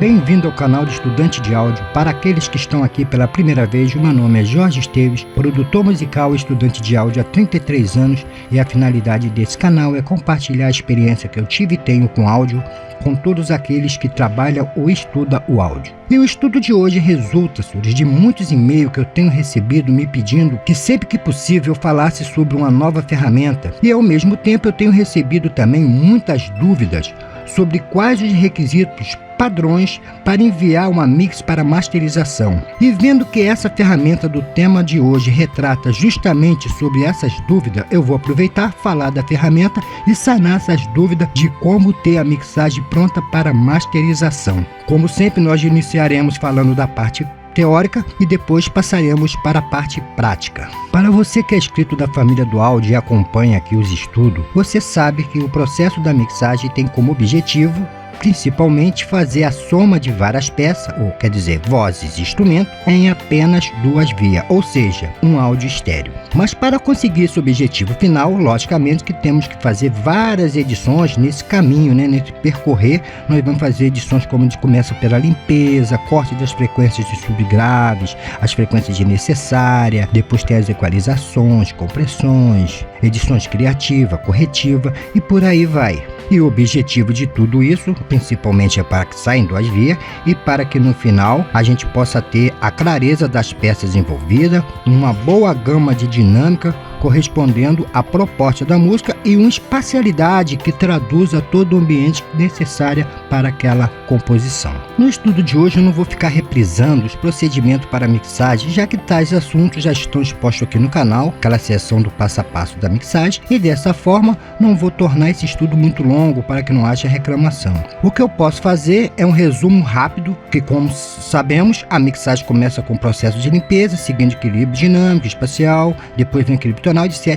Bem-vindo ao canal do Estudante de Áudio. Para aqueles que estão aqui pela primeira vez, o meu nome é Jorge Esteves, produtor musical e estudante de áudio há 33 anos, e a finalidade desse canal é compartilhar a experiência que eu tive e tenho com áudio com todos aqueles que trabalham ou estudam o áudio. E o estudo de hoje resulta, senhores, de muitos e-mails que eu tenho recebido me pedindo que sempre que possível eu falasse sobre uma nova ferramenta, e ao mesmo tempo eu tenho recebido também muitas dúvidas sobre quais os requisitos padrões para enviar uma mix para masterização. E vendo que essa ferramenta do tema de hoje retrata justamente sobre essas dúvidas, eu vou aproveitar, falar da ferramenta e sanar essas dúvidas de como ter a mixagem pronta para masterização. Como sempre, nós iniciaremos falando da parte teórica e depois passaremos para a parte prática. Para você que é inscrito da família do áudio e acompanha aqui os estudos, você sabe que o processo da mixagem tem como objetivo principalmente fazer a soma de várias peças, ou quer dizer, vozes e instrumentos, em apenas duas vias, ou seja, um áudio estéreo. Mas para conseguir esse objetivo final, logicamente que temos que fazer várias edições nesse caminho, nesse percorrer. Nós vamos fazer edições como começa pela limpeza, corte das frequências de subgraves, as frequências de necessária, depois tem as equalizações, compressões, edições criativa, corretiva e por aí vai. E o objetivo de tudo isso, principalmente, é para que saia em duas vias e para que no final a gente possa ter a clareza das peças envolvidas, uma boa gama de dinâmica correspondendo à proposta da música e uma espacialidade que traduza todo o ambiente necessário para aquela composição. No estudo de hoje eu não vou ficar reprisando os procedimentos para mixagem, já que tais assuntos já estão expostos aqui no canal, aquela seção do passo a passo da mixagem, e dessa forma não vou tornar esse estudo muito longo para que não haja reclamação. O que eu posso fazer é um resumo rápido, que como sabemos, a mixagem começa com o processo de limpeza, seguindo equilíbrio dinâmico, espacial, depois vem equilíbrio tonal, etc.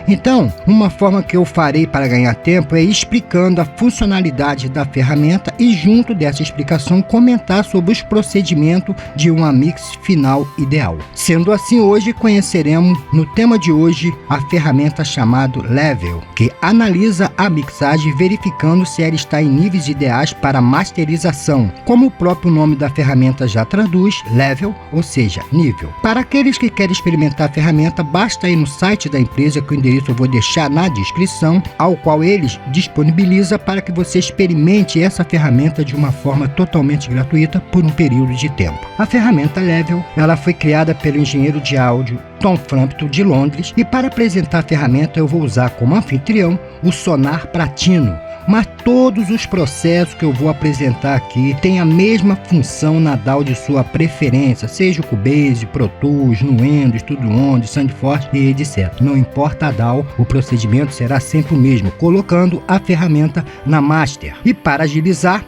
Então, uma forma que eu farei para ganhar tempo é explicando a funcionalidade da ferramenta e junto dessa explicação comentar sobre os procedimentos de uma mix final ideal. Sendo assim, hoje conheceremos no tema de hoje a ferramenta chamada Level, que analisa a mixagem verificando se ela está em níveis ideais para masterização, como o próprio nome da ferramenta já traduz, Level, ou seja, nível. Para aqueles que querem experimentar a ferramenta, basta ir no site da empresa, que o endereço eu vou deixar na descrição, ao qual eles disponibiliza para que você experimente essa ferramenta de uma forma totalmente gratuita por um período de tempo. A ferramenta Level, ela foi criada pelo engenheiro de áudio Tom Frampton de Londres, e para apresentar a ferramenta eu vou usar como anfitrião o Sonar Platino. Mas todos os processos que eu vou apresentar aqui têm a mesma função na DAW de sua preferência, seja o Cubase, Pro Tools, Nuendo, Studio One, SoundForge e etc. Não importa a DAW, o procedimento será sempre o mesmo, colocando a ferramenta na master. E para agilizar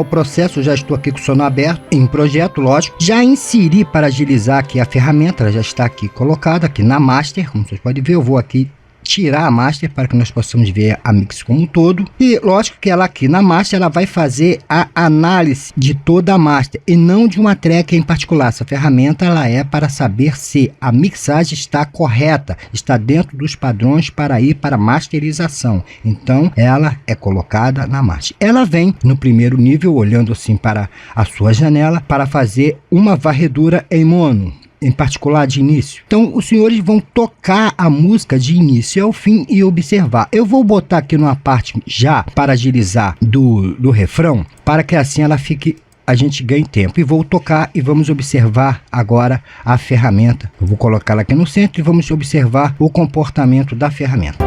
o processo, já estou aqui com o Sonar aberto em projeto, lógico. Já inseri para agilizar aqui a ferramenta, ela já está aqui colocada aqui na master, como vocês podem ver. Eu vou aqui tirar a master para que nós possamos ver a mix como um todo, e lógico que ela aqui na master ela vai fazer a análise de toda a master e não de uma track em particular. Essa ferramenta ela é para saber se a mixagem está correta, está dentro dos padrões para ir para masterização. Então ela é colocada na master. Ela vem no primeiro nível olhando assim para a sua janela para fazer uma varredura em mono, em particular de início. Então os senhores vão tocar a música de início ao fim e observar. Eu vou botar aqui numa parte já para agilizar do refrão, para que assim ela fique, a gente ganhe tempo, e vou tocar e vamos observar agora a ferramenta. Eu vou colocá-la aqui no centro e vamos observar o comportamento da ferramenta.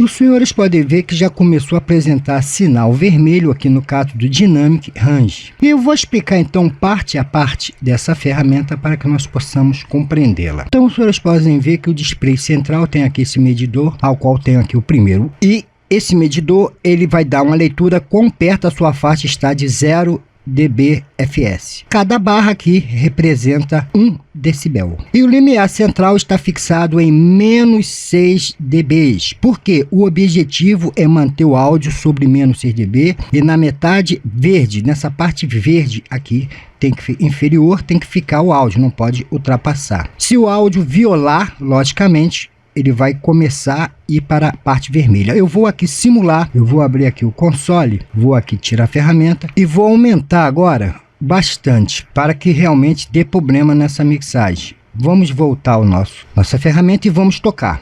Os senhores podem ver que já começou a apresentar sinal vermelho aqui no caso do Dynamic Range. E eu vou explicar então parte a parte dessa ferramenta para que nós possamos compreendê-la. Então os senhores podem ver que o display central tem aqui esse medidor, ao qual tem aqui o primeiro, e esse medidor ele vai dar uma leitura quão perto a sua faixa está de 0 dBFS. Cada barra aqui representa 1 decibel. E o limiar central está fixado em menos 6 dB, porque o objetivo é manter o áudio sobre menos 6 dB e na metade verde, nessa parte verde aqui, inferior, tem que ficar o áudio, não pode ultrapassar. Se o áudio violar, logicamente, ele vai começar a ir para a parte vermelha. Eu vou aqui simular, eu vou abrir aqui o console, vou aqui tirar a ferramenta e vou aumentar agora bastante para que realmente dê problema nessa mixagem. Vamos voltar ao nossa ferramenta e vamos tocar.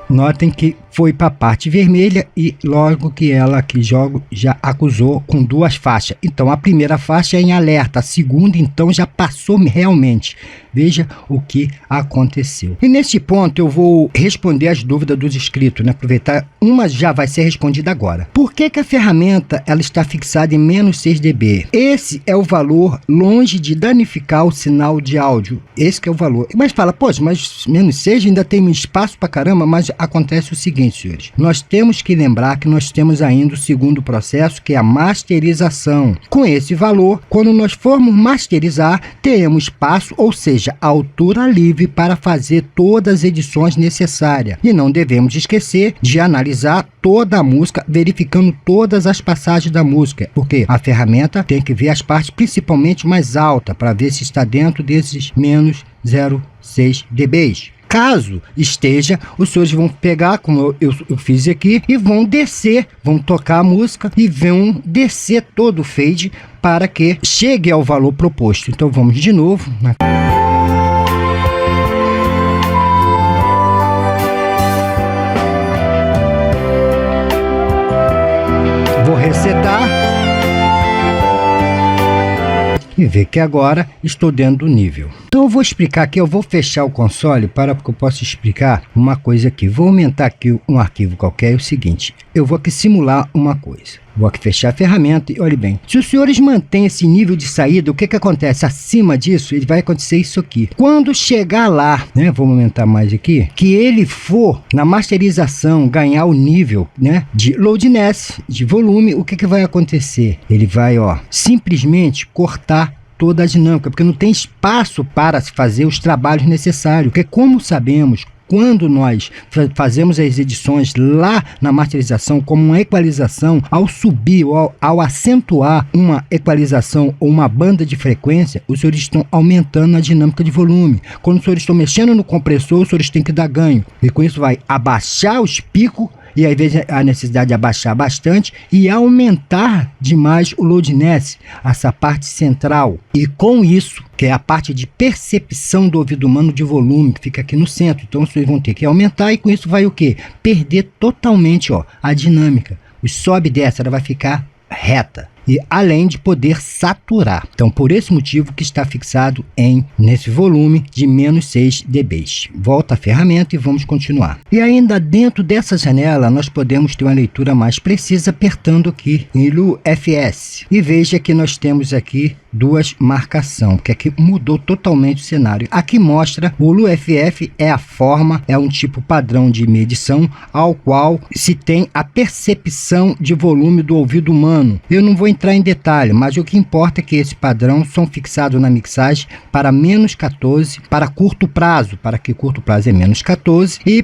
Notem que foi para a parte vermelha e logo que ela aqui já acusou com 2 faixas. Então a primeira faixa é em alerta, a segunda então já passou realmente. Veja o que aconteceu. E neste ponto eu vou responder as dúvidas dos inscritos, né? Aproveitar, uma já vai ser respondida agora. Por que a ferramenta ela está fixada em menos 6 dB? Esse é o valor longe de danificar o sinal de áudio. Esse que é o valor. Mas fala, poxa, mas menos 6 ainda tem espaço para caramba, mas acontece o seguinte, senhores. Nós temos que lembrar que nós temos ainda o segundo processo, que é a masterização. Com esse valor, quando nós formos masterizar, teremos espaço, ou seja, altura livre para fazer todas as edições necessárias. E não devemos esquecer de analisar toda a música, verificando todas as passagens da música, porque a ferramenta tem que ver as partes principalmente mais altas, para ver se está dentro desses menos 0,6 dB. Caso esteja, os senhores vão pegar, como eu fiz aqui, e vão descer, vão tocar a música e vão descer todo o fade para que chegue ao valor proposto. Então vamos de novo. Vou resetar e ver que agora estou dentro do nível. Então eu vou explicar aqui, eu vou fechar o console para que eu possa explicar uma coisa aqui. Vou aumentar aqui um arquivo qualquer, é o seguinte, eu vou aqui simular uma coisa. Vou aqui fechar a ferramenta e olhe bem. Se os senhores mantêm esse nível de saída, o que acontece? Acima disso, ele vai acontecer isso aqui. Quando chegar lá, né? Vou aumentar mais aqui. Que ele for, na masterização, ganhar o nível, né? De loudness, de volume, o que vai acontecer? Ele vai, ó, simplesmente cortar toda a dinâmica, porque não tem espaço para se fazer os trabalhos necessários. Porque como sabemos, quando nós fazemos as edições lá na masterização como uma equalização, ao subir ou ao acentuar uma equalização ou uma banda de frequência, os senhores estão aumentando a dinâmica de volume. Quando os senhores estão mexendo no compressor, os senhores têm que dar ganho. E com isso vai abaixar os picos, e às vezes a necessidade de abaixar bastante e aumentar demais o loudness, essa parte central. E com isso, que é a parte de percepção do ouvido humano de volume, que fica aqui no centro. Então vocês vão ter que aumentar e com isso vai o quê? Perder totalmente, ó, a dinâmica. O sobe e desce, ela vai ficar reta. E além de poder saturar. Então por esse motivo que está fixado nesse volume de menos 6 dB. Volta a ferramenta e vamos continuar. E ainda dentro dessa janela nós podemos ter uma leitura mais precisa apertando aqui em LUFS. E veja que nós temos aqui 2 marcações, que aqui mudou totalmente o cenário. Aqui mostra o LUFF é a forma, é um tipo padrão de medição ao qual se tem a percepção de volume do ouvido humano. Eu não vou entrar em detalhe, mas o que importa é que esse padrão são fixados na mixagem para menos 14 para curto prazo, para que curto prazo é menos 14 e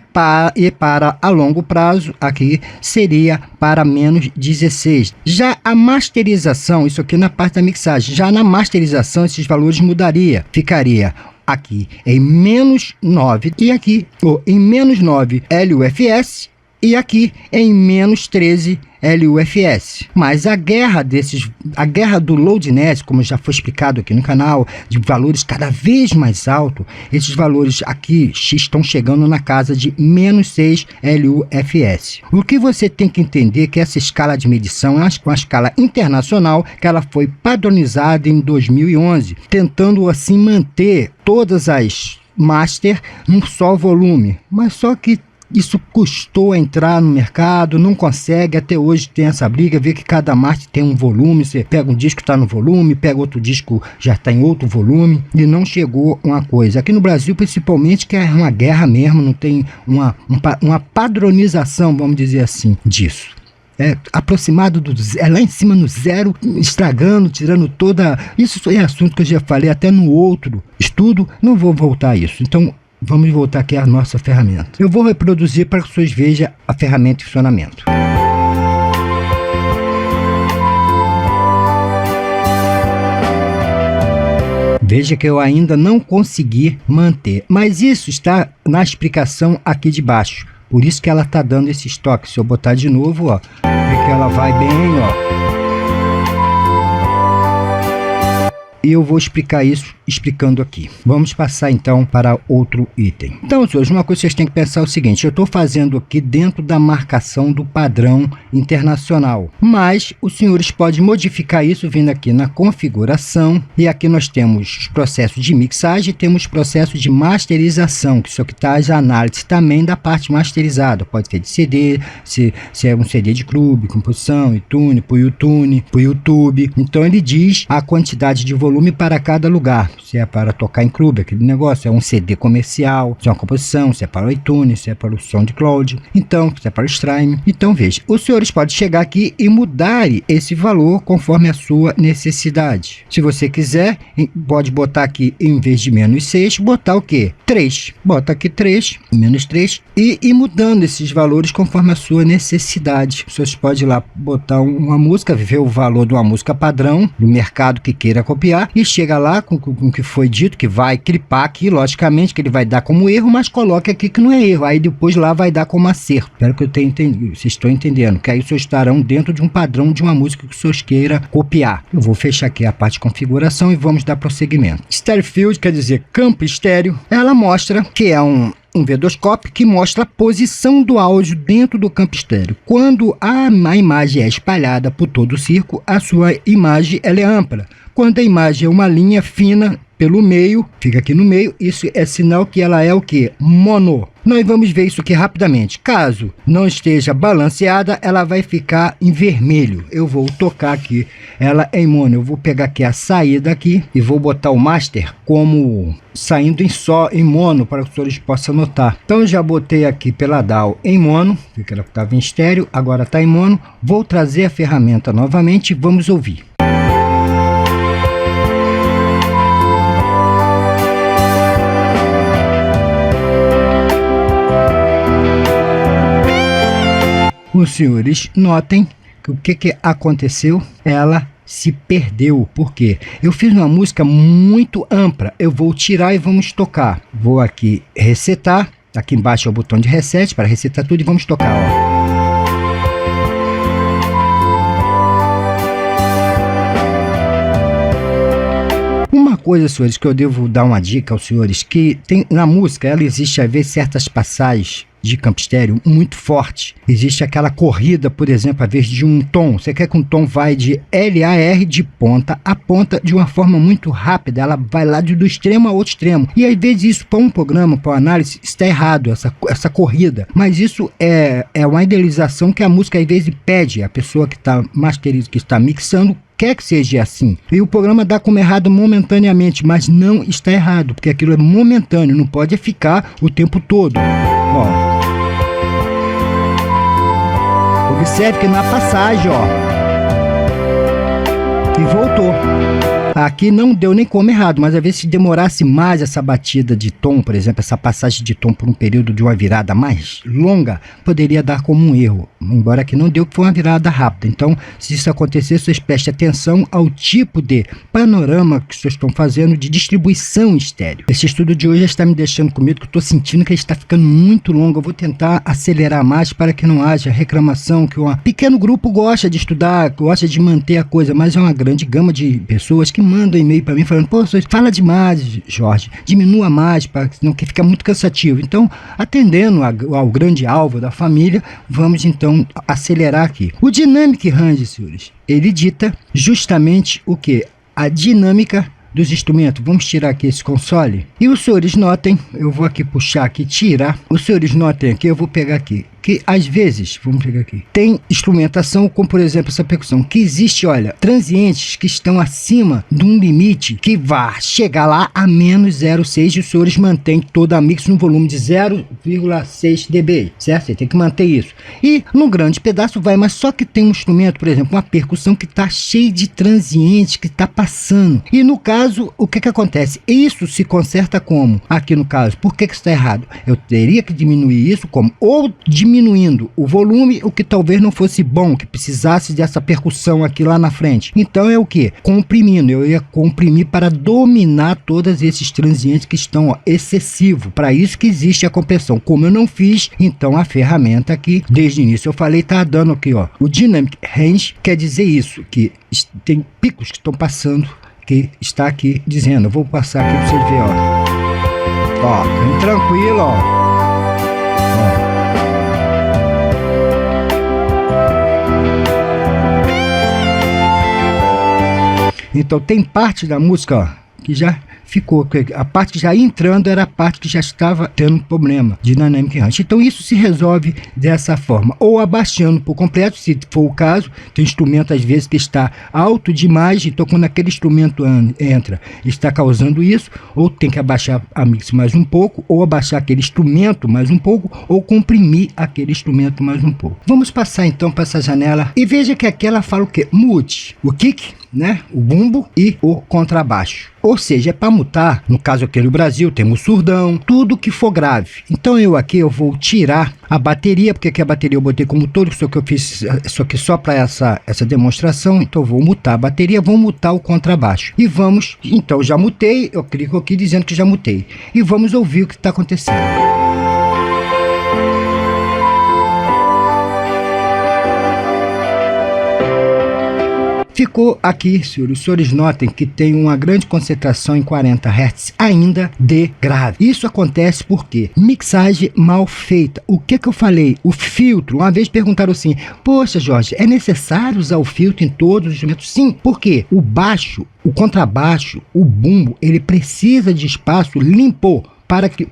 para a longo prazo aqui seria para menos 16. Já a masterização, isso aqui na parte da mixagem, já na masterização esses valores mudaria, ficaria aqui em menos 9 e aqui em menos 9 LUFS e aqui em menos 13 LUFS. Mas a guerra do loudness, como já foi explicado aqui no canal, de valores cada vez mais altos, esses valores aqui estão chegando na casa de menos 6 LUFS. O que você tem que entender é que essa escala de medição é uma escala internacional que ela foi padronizada em 2011, tentando assim manter todas as master num só volume, mas só que isso custou a entrar no mercado, não consegue, até hoje tem essa briga, vê que cada master tem um volume, você pega um disco que está no volume, pega outro disco já está em outro volume, e não chegou uma coisa. Aqui no Brasil, principalmente, que é uma guerra mesmo, não tem uma padronização, vamos dizer assim, disso. aproximado é lá em cima no zero, estragando, tirando toda... Isso é assunto que eu já falei até no outro estudo, não vou voltar a isso. Então, vamos voltar aqui à nossa ferramenta. Eu vou reproduzir para que vocês vejam a ferramenta em funcionamento. Veja que eu ainda não consegui manter, mas isso está na explicação aqui de baixo. Por isso que ela está dando esse toques. Se eu botar de novo, ó, é que ela vai bem, ó. E eu vou explicar isso explicando aqui. Vamos passar então para outro item. Então, senhores, uma coisa que vocês têm que pensar é o seguinte: eu estou fazendo aqui dentro da marcação do padrão internacional, mas os senhores podem modificar isso vindo aqui na configuração, e aqui nós temos os processos de mixagem, temos processos de masterização, que isso aqui traz a análise também da parte masterizada. Pode ser de CD, se é um CD de clube, composição, iTunes, pro YouTube. Então ele diz a quantidade de volume para cada lugar. Se é para tocar em clube, aquele negócio, é um CD comercial, se é uma composição, se é para o iTunes, se é para o SoundCloud, então, se é para o streaming. Então, veja, os senhores podem chegar aqui e mudar esse valor conforme a sua necessidade. Se você quiser, pode botar aqui, em vez de -6, botar o quê? 3. Bota aqui 3, -3, e ir mudando esses valores conforme a sua necessidade. Vocês podem ir lá botar uma música, ver o valor de uma música padrão, do mercado que queira copiar, e chega lá com o que foi dito, que vai clipar aqui, logicamente, que ele vai dar como erro, mas coloque aqui que não é erro. Aí depois lá vai dar como acerto. Espero que eu tenha entendido, vocês estão entendendo, que aí vocês estarão dentro de um padrão de uma música que vocês queiram copiar. Eu vou fechar aqui a parte de configuração e vamos dar prosseguimento. Stereo Field, quer dizer campo estéreo, ela mostra que é um V2Copy que mostra a posição do áudio dentro do campo estéreo. Quando a imagem é espalhada por todo o circo, a sua imagem ela é ampla. Quando a imagem é uma linha fina pelo meio, fica aqui no meio, isso é sinal que ela é o que? Mono. Nós vamos ver isso aqui rapidamente. Caso não esteja balanceada, ela vai ficar em vermelho. Eu vou tocar aqui ela em mono. Eu vou pegar aqui a saída aqui e vou botar o master como saindo em mono, para que os senhores possam notar. Então eu já botei aqui pela DAW em mono, porque ela estava em estéreo, agora está em mono. Vou trazer a ferramenta novamente e vamos ouvir. Os senhores notem que o que aconteceu? Ela se perdeu. Por quê? Eu fiz uma música muito ampla. Eu vou tirar e vamos tocar. Vou aqui resetar. Aqui embaixo é o botão de reset para resetar tudo e vamos tocar. Ó. Uma coisa, senhores, que eu devo dar uma dica aos senhores, que tem na música, ela existe às vezes certas passagens de campo estéreo muito forte. Existe aquela corrida, por exemplo, às vezes de um tom. Você quer que um tom vai de LAR de ponta a ponta de uma forma muito rápida. Ela vai lá do extremo a outro extremo. E às vezes isso para um programa, para uma análise, está errado, essa corrida. Mas isso é uma idealização que a música às vezes pede. A pessoa que está masterizando, que está mixando, quer que seja assim. E o programa dá como errado momentaneamente, mas não está errado, porque aquilo é momentâneo, não pode ficar o tempo todo. Ó. Observe que na passagem, ó, e voltou. Aqui não deu nem como errado, mas às vezes se demorasse mais essa batida de tom, por exemplo, essa passagem de tom por um período de uma virada mais longa, poderia dar como um erro, embora aqui não deu, que foi uma virada rápida. Então, se isso acontecer, vocês prestem atenção ao tipo de panorama que vocês estão fazendo de distribuição estéreo. Esse estudo de hoje já está me deixando com medo, que eu estou sentindo que ele está ficando muito longo. Eu vou tentar acelerar mais para que não haja reclamação, que um pequeno grupo gosta de estudar, gosta de manter a coisa, mas é uma grande gama de pessoas que mandam e-mail para mim falando: pô, você fala demais, Jorge, diminua mais, senão que fica muito cansativo. Então, atendendo ao grande alvo da família, vamos então acelerar aqui. O Dynamic Range, senhores, ele dita justamente o que? A dinâmica dos instrumentos. Vamos tirar aqui esse console. E os senhores notem, eu vou aqui puxar aqui, tirar. Os senhores notem aqui, eu vou pegar aqui, que às vezes, vamos pegar aqui, tem instrumentação como por exemplo essa percussão, que existe, olha, transientes que estão acima de um limite que vai chegar lá a menos 0,6 e os senhores mantêm toda a mix no volume de 0,6 dB, certo? Você tem que manter isso. E num grande pedaço vai, mas só que tem um instrumento, por exemplo, uma percussão que está cheia de transientes, que está passando. E no caso, o que acontece? Isso se conserta como? Aqui no caso, por que está errado? Eu teria que diminuir isso como? Ou diminuindo o volume, o que talvez não fosse bom, que precisasse dessa percussão aqui lá na frente. Então é o que? Comprimindo. Eu ia comprimir para dominar todos esses transientes que estão excessivos. Para isso que existe a compressão. Como eu não fiz, então a ferramenta aqui, desde o início eu falei, está dando aqui, ó. O Dynamic Range quer dizer isso, que tem picos que estão passando, que está aqui dizendo. Eu vou passar aqui para vocês verem, ó. Ó, bem tranquilo, ó. Então tem parte da música, ó, que já ficou, a parte que já ia entrando era a parte que já estava tendo problema de Dynamic Range. Então isso se resolve dessa forma, ou abaixando por completo, se for o caso. Tem instrumento às vezes que está alto demais, então quando aquele instrumento entra, está causando isso, ou tem que abaixar a mix mais um pouco, ou abaixar aquele instrumento mais um pouco, ou comprimir aquele instrumento mais um pouco. Vamos passar então para essa janela e veja que aqui ela fala o que? Mute o kick, né? O bumbo e o contrabaixo. Ou seja, é para mutar, no caso aqui no Brasil, temos surdão, tudo que for grave. Então eu vou tirar a bateria, porque aqui a bateria eu botei como todo, só que eu fiz isso aqui só para essa demonstração. Então eu vou mutar a bateria, vou mutar o contrabaixo. E vamos, então já mutei, eu clico aqui dizendo que já mutei. E vamos ouvir o que está acontecendo. Ficou aqui, senhores. Os senhores notem que tem uma grande concentração em 40 Hz ainda de grave. Isso acontece porque mixagem mal feita. O que eu falei? O filtro. Uma vez perguntaram assim: poxa, Jorge, é necessário usar o filtro em todos os instrumentos? Sim, porque o baixo, o contrabaixo, o bumbo, ele precisa de espaço limpo.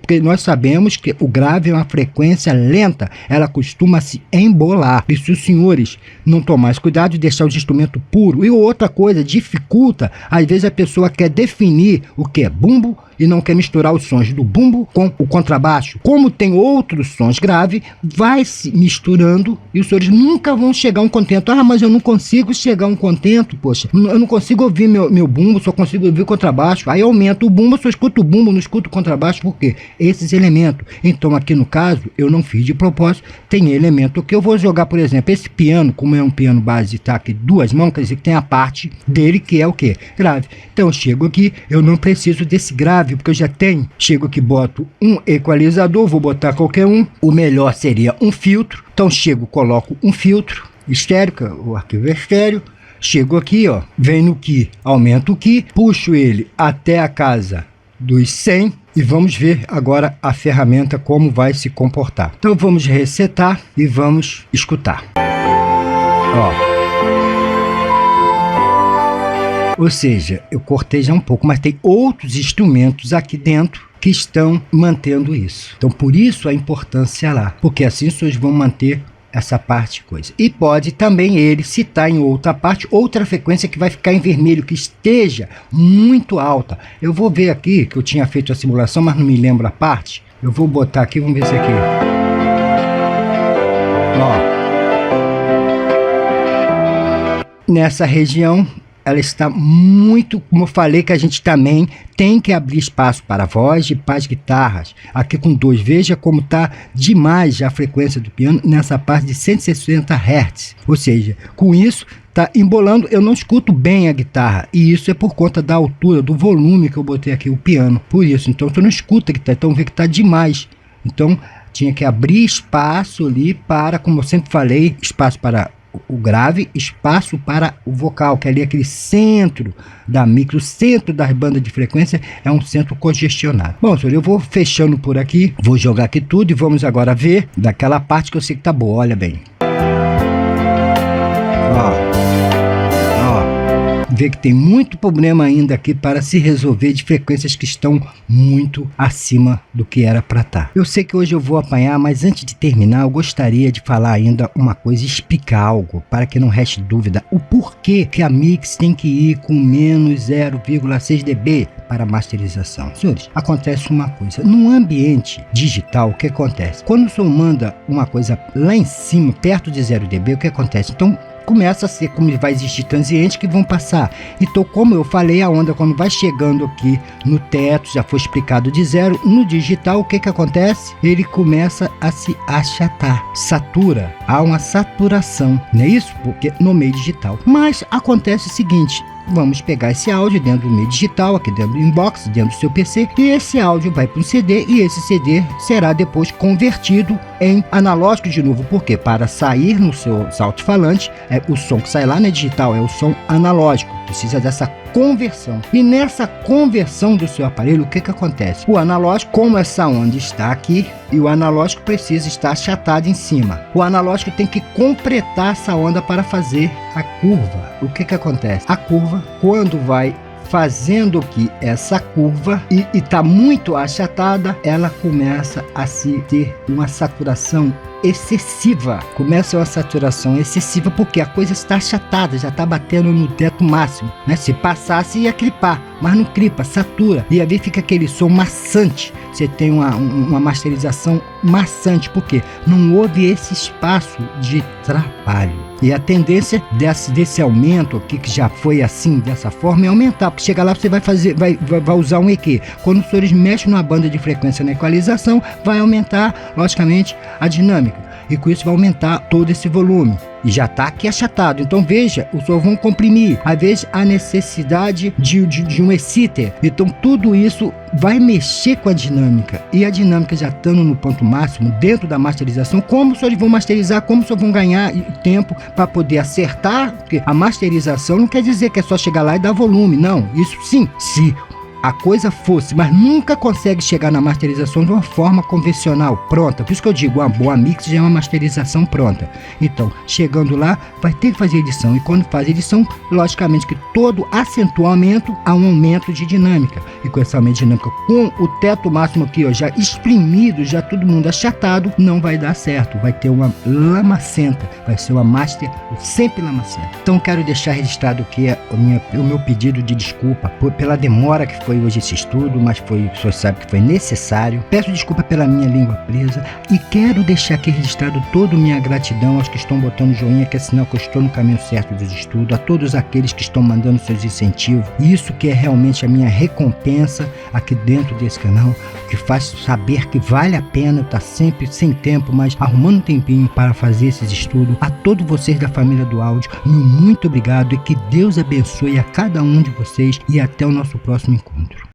Porque nós sabemos que o grave é uma frequência lenta, ela costuma se embolar. E se os senhores não tomarem cuidado de deixar o instrumento puro, e outra coisa, dificulta, às vezes a pessoa quer definir o que é bumbo e não quer misturar os sons do bumbo com o contrabaixo. Como tem outros sons graves, vai se misturando e os senhores nunca vão chegar a um contento. Ah, mas eu não consigo chegar a um contento, poxa, eu não consigo ouvir meu bumbo, só consigo ouvir o contrabaixo. Aí aumenta o bumbo, eu só escuto o bumbo, não escuto o contrabaixo. Por quê? Esses elementos. Então aqui no caso, eu não fiz de propósito, tem elemento que eu vou jogar, por exemplo, esse piano, como é um piano base, tá aqui duas mãos, quer dizer que tem a parte dele que é o que? Grave. Então eu chego aqui, eu não preciso desse grave, porque eu já tenho, chego aqui, boto um equalizador, vou botar qualquer um, o melhor seria um filtro. Então chego, coloco um filtro estéreo, o arquivo é estéreo, chego aqui, ó, venho no Key, aumento o Key, puxo ele até a casa dos 100 e vamos ver agora a ferramenta como vai se comportar. Então vamos resetar e vamos escutar. Ó. Ou seja, eu cortei já um pouco, mas tem outros instrumentos aqui dentro que estão mantendo isso. Então, por isso a importância lá, porque assim vocês vão manter essa parte coisa. E pode também ele citar em outra parte, outra frequência que vai ficar em vermelho, que esteja muito alta. Eu vou ver aqui, que eu tinha feito a simulação, mas não me lembro a parte. Eu vou botar aqui, vamos ver se aqui. Ó. Nessa região, ela está muito, como eu falei, que a gente também tem que abrir espaço para a voz e para as guitarras. Aqui com 2, veja como está demais a frequência do piano nessa parte de 160 Hz. Ou seja, com isso está embolando, eu não escuto bem a guitarra. E isso é por conta da altura, do volume que eu botei aqui o piano. Por isso, então você não escuta a guitarra, então vê que está demais. Então tinha que abrir espaço ali para, como eu sempre falei, espaço para o grave, espaço para o vocal, que é ali aquele centro da micro, o centro das bandas de frequência é um centro congestionado. Bom, senhor, eu vou fechando por aqui, vou jogar aqui tudo e vamos agora ver daquela parte que eu sei que tá boa, olha bem. Ó. vê que tem muito problema ainda aqui para se resolver de frequências que estão muito acima do que era para estar. Eu sei que hoje eu vou apanhar, mas antes de terminar eu gostaria de falar ainda uma coisa, explicar algo para que não reste dúvida, o porquê que a mix tem que ir com menos 0,6 dB para masterização. Senhores, acontece uma coisa, no ambiente digital, o que acontece? Quando o som manda uma coisa lá em cima, perto de 0 dB, o que acontece? Então começa a ser como vai existir transientes que vão passar. Então, como eu falei, a onda quando vai chegando aqui no teto, já foi explicado de zero, no digital o que acontece? Ele começa a se achatar, satura, há uma saturação, não é isso? Porque no meio digital. Mas acontece o seguinte, vamos pegar esse áudio dentro do meio digital, aqui dentro do inbox, dentro do seu PC, e esse áudio vai para um CD, e esse CD será depois convertido em analógico de novo. Por quê? Para sair no seu alto-falante, o som que sai lá na digital é o som analógico, precisa dessa conversão. E nessa conversão do seu aparelho, o que acontece? O analógico, como essa onda está aqui, e o analógico precisa estar achatado em cima. O analógico tem que completar essa onda para fazer a curva. O que acontece? A curva, quando vai fazendo que essa curva e está muito achatada, ela começa a se ter uma saturação excessiva. Começa uma saturação excessiva porque a coisa está achatada, já está batendo no teto máximo, né? Se passasse ia clipar, mas não clipa, satura, e aí fica aquele som maçante. Você tem uma masterização maçante, porque não houve esse espaço de trabalho. E a tendência desse aumento aqui, que já foi assim, dessa forma, é aumentar, porque chega lá você vai usar um EQ. Quando os senhores mexem numa banda de frequência na equalização, vai aumentar, logicamente, a dinâmica. E com isso vai aumentar todo esse volume. E já está aqui achatado. Então veja, os senhores vão comprimir. Às vezes a necessidade de um exciter. Então tudo isso vai mexer com a dinâmica. E a dinâmica já estando no ponto máximo, dentro da masterização, como os senhores vão masterizar, como os senhores vão ganhar tempo para poder acertar. Porque a masterização não quer dizer que é só chegar lá e dar volume. Não, isso sim, se a coisa fosse, mas nunca consegue chegar na masterização de uma forma convencional, pronta. Por isso que eu digo, uma boa mix já é uma masterização pronta. Então, chegando lá, vai ter que fazer edição. E quando faz edição, logicamente que todo acentuamento há um aumento de dinâmica. E com esse aumento de dinâmica, com o teto máximo aqui, ó, já exprimido, já todo mundo achatado, não vai dar certo. Vai ter uma lamacenta, vai ser uma master sempre lamacenta. Então, quero deixar registrado aqui o meu pedido de desculpa pela demora que foi hoje esse estudo, mas o senhor sabe que foi necessário. Peço desculpa pela minha língua presa e quero deixar aqui registrado toda a minha gratidão aos que estão botando joinha, que é sinal que eu estou no caminho certo dos estudos, a todos aqueles que estão mandando seus incentivos. Isso que é realmente a minha recompensa aqui dentro desse canal, que faz saber que vale a pena estar sempre sem tempo, mas arrumando um tempinho para fazer esses estudos. A todos vocês da família do áudio, meu muito obrigado e que Deus abençoe a cada um de vocês e até o nosso próximo encontro.